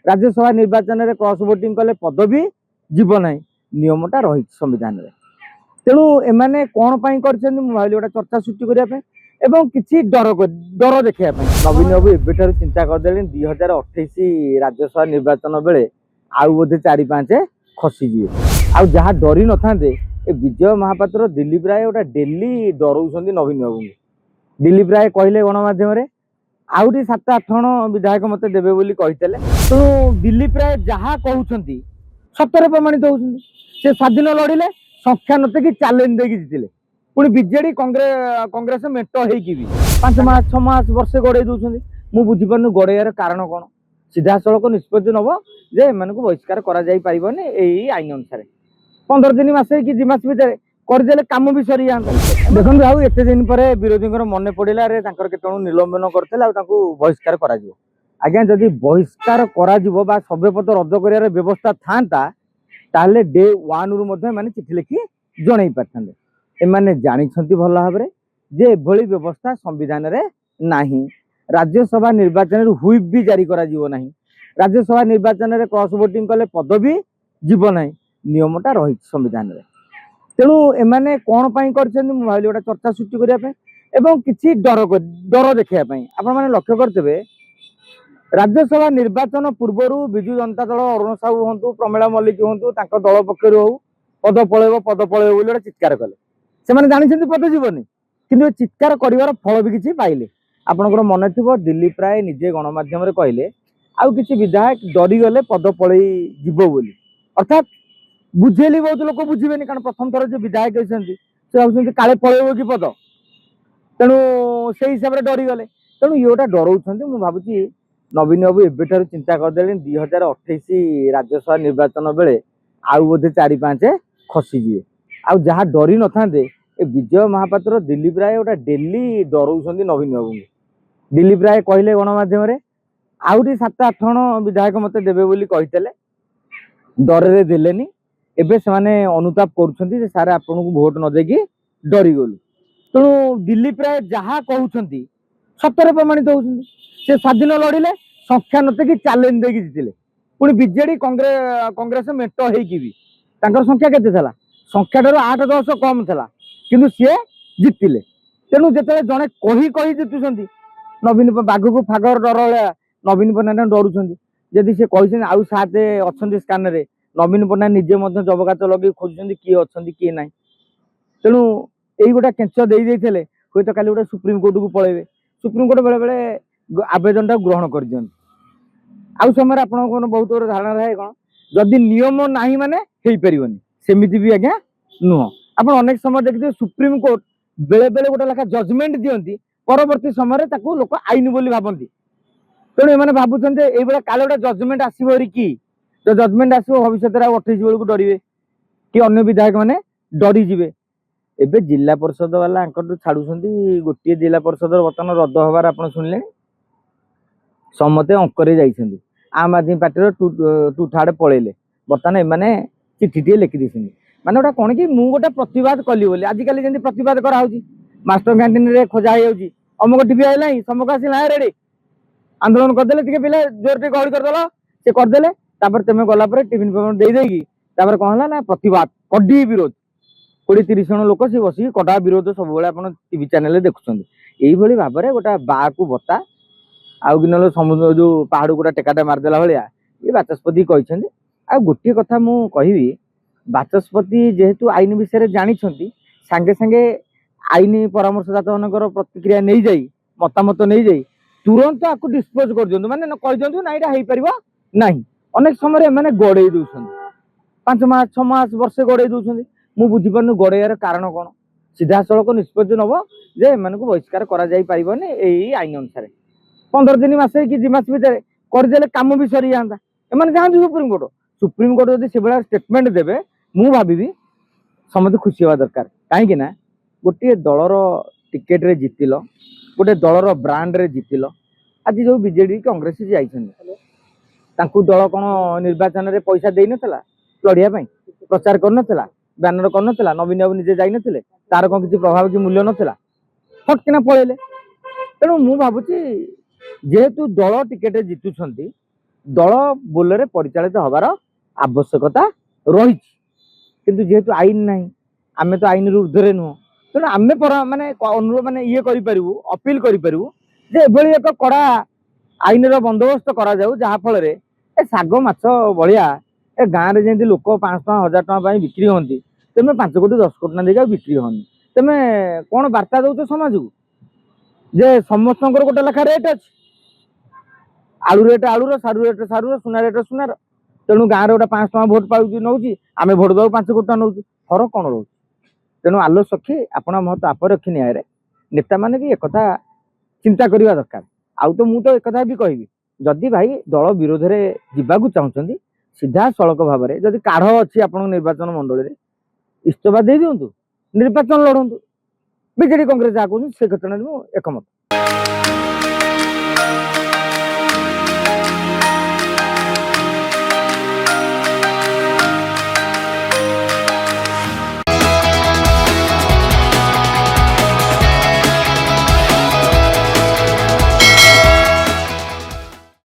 राज्यसभा निर्वाचन में cross voting कले पदवी जीव ना नियमटा रही संविधान में तेणु एमाने कौन कर गोटे चर्चा सृष्टि करने एवं किसी डर डर देखा नवीन बाबू एबेठार चिंता करदे 2028 राज्यसभा निर्वाचन बेले आउ बोधे 4-5 खसीजे आउ जहाँ डरी न था विजय महापात्र दिलीप राय गोटे डेली डराउं नवीन बाबू दिलीप राय कहले गणमाध्यम आउरी 7-8 जन विधायक मत देवे बोली कहते तेणु दिलीप राय जहाँ कहते सतर प्रमाणित होती से स्वाधीन लड़िले संख्या नते कि चैलेंज देकी जीतिले पुणी बीजेडी कांग्रेस मेट होगी 5 मास 6 मास वर्षे गड़े दूसरी मु बुझीपार गड़ेयार कारण कौन सीधा सड़क निष्पत्ति नब जे एम बहिष्कार कर आईन अनुसार 15 दिन मसे कि 2 मास भितर करदे कम भी सरी जाता देखो भाव एत दिन पर विरोधी मन पड़ा रे केतु निलंबन करते बहिष्कार कर आज्ञा जदि बहिष्कार कर सभ्यपद रद्द कर व्यवस्था था ताले डे 1 रु माने चिठी लिखि जणई पारथांते एमाने जानिछंती भल भाव जे एभली व्यवस्था संविधान रे नाही राज्यसभा निर्वाचन रे हुइप भी जारी करा जीवो नाही राज्यसभा निर्वाचन रे क्रॉस वोटिंग कले पदवी जीव नाही नियमटा रही संविधान रे तेणु एमाने कौन कर गोटे चर्चा सृष्टि करने एवं किसी डर डर देखा आपण मैंने लक्ष्य करते राज्यसभा निर्वाचन पूर्वर विजु जनता दल अरुण साहू हूँ प्रमिला मल्लिक हूँ दल पक्ष हो पद पलैब गोटे चित्कार कले से जानते पद जीवन कि चित्कार कर फल भी किसी पाइले आपंकर मन थी दिलीप राय निजे गणमाध्यम कहले आउ किसी विधायक डरीगले पद पलि जीव बोली अर्थात बुझेली बहुत लोक बुझे कारण प्रथम थर जो विधायक होती भाई काले पलैब कि पद तेणु से हिसाब से डरीगले तेणु ये गोटा डराऊँ मुझे भावी नवीन बाबू एबेठार चिंता करदे 2028 राज्यसभा निर्वाचन बेले आउ बोधे 4-5 खसीजे आउ जहाँ डरी न था विजय महापात्र दिलीप राय गोटे डेली डराउं नवीन बाबू दिलीप राय कहले गणमाध्यम आउरी 7-8 जन विधायक मत देवे बोली कहते डर देलेनी एबे से माने अनुताप करुछंती सारे आपन को वोट न देगी डरी गलु तेणु दिलीप राय जहाँ कहते सतर प्रमाणित होती से स्वाधीन लड़िले संख्या नते कि चैलेंज देकी जीतिले पुणी बीजेडी कांग्रेस मेट होगी संख्या केते थला संख्या ठार 8-10 कम थला किंतु सी जीतिले तेणु जिते जड़े कही जीतुंट नवीन बाघ को फागर डर भाया नवीन पट्टनायक डरुंट जदि सी कही आउ 7 अच्छा स्कान रे नवीन पट्टनायक निजे जबकाच लगे खोजुं किए अच्छा किए ना तेणु यही गोटे केंच दे हूँ तो काली गोटे सुप्रीम कोर्ट को पलैबे सुप्रीम कोर्ट बेले बेले आवेदन टाक ग्रहण कर दियंती आउ समय आप बहुत बड़ धारणा रहे कौन जदि नियम नहीं माने हो पारनि सेमती भी आज्ञा नुह आप अनेक समय देखिए सुप्रीम कोर्ट बेले बेले गोटे लेखा जजमेंट दियंती परवर्ती समय लोक आईन बोली भावती तेणु एम भावुं ये काले गोटे जजमेंट आसो कि जो जजमेंट आसो भविष्य 28 बेलू डरवे कि अन्य विधायक मैंने डरीजे एबे जिला परिषद वाला छाड़ू गोटे जिला परिषद बर्तमान रद्द हबार आप शुणिले समते अंकरे जाइछंती आम आदमी पार्टी टू थार्ड पलैले बर्तमान एमाने चिठी लिखि दी माने गोटा कौन कि मुझे गोटे प्रतिवाद कली बोली आजिकल जमी प्रतिवाद कराऊँ मास्टर कैंटीन रे खोजा हो अमुक टीवी आईला समक आसला रेडी आंदोलन करदे टे पिला जोर टे गहली करदे से करदे तुम गला टिफिन पेमेंट देदेगी कौन है ना प्रतिवाद कड़ी विरोध 20-30 जन लोक सी बस कड़ा विरोध सब आप टीवी चैनल देखुं यही भाव में गोटा बा को बता आउ कि ना समुद्र जो पहाड़ गोटा टेकाटा मारदेला भाया ये बाचस्पति कहते आ गोटे कथा मु कहि बाचस्पति जेहेतु आईन विषय जानी सांगे सांगे आईन परामर्शदाता मान प्रतिक्रिया नहीं जाई मतामत नहीं जाई तुरंत आपको डिस्पोज कर दिंतु माने कह दिंतु ना यहाँ हो पार ना अनेक समय मैंने गड़े दौरान 5 मास 6 मास वर्षे गड़े दौरान मु बुझीपार गड़ेयार कारण कौन सीधा सड़क निष्पत्ति नब जे एम बहिष्कार कर आईन अनुसार 15 दिन मसे कि 2 मास भितर करदे कम भी सरी जाता एम जाती सुप्रीम कोर्ट जब से स्टेटमेंट देवे मु भावी समझ खुशी हवा दरकार कहीं गोटे दलर टिकेट रे जितिल गोटे दलर ब्रांड रे जितिल आज जो बीजेडी कांग्रेस जाइछन दल कौन निर्वाचन रे पैसा दे नथला लड़िया प्रचार कर बैनर कर नवीन बाबू निजे जाई नथिले तार कौन किसी प्रभाव कि मूल्य नथिला फटकिना पलैले तेणु मु भावुची जेहेतु दल टिकेट जितुंट दल बोलरे परिचालित हबार आवश्यकता रही। किंतु जेहेतु आईन ना आम तो आईन ऊर्ध्वे नुह तेणु आम माने अनुरोध माने ये अपील करूँ जे एभली एक कड़ा आईन बंदोबस्त करा जाऊ जहाँ फल ए शाग माछ भलिया ए गाँव में जमी लोक 500 1000 टका बिक्री होती तेमे 5 कोटी 10 कोटी ना देखा बिक्री होनी तेमे कौन वार्ता दौच समाज को जे समस्त गोटे लेखा रेट अच्छी आलू रेट आलूर सारू रेट सारूर सुना रेट सुनार तेणु गाँव में गोटे 500 टका भोट पाऊँ नौ आम भोट दे 5 कोटी टका नौ फरक कौन रोच तेणु आलो सखी आपण महत आप रखी न्याय नेता मैंने भी एक चिंता करने दरकार आउ तो मुझे एक भी कहबी जदि भाई दल विरोध में जावाक चाहते सीधा सड़क भाव में जदि काढ़ अच्छी आप निर्वाचन मंडल में इस्तफा दे दिंतु निर्वाचन लड़ू बीजेडी कांग्रेस जहाँ कहूँ से क्षेत्र में एकमत।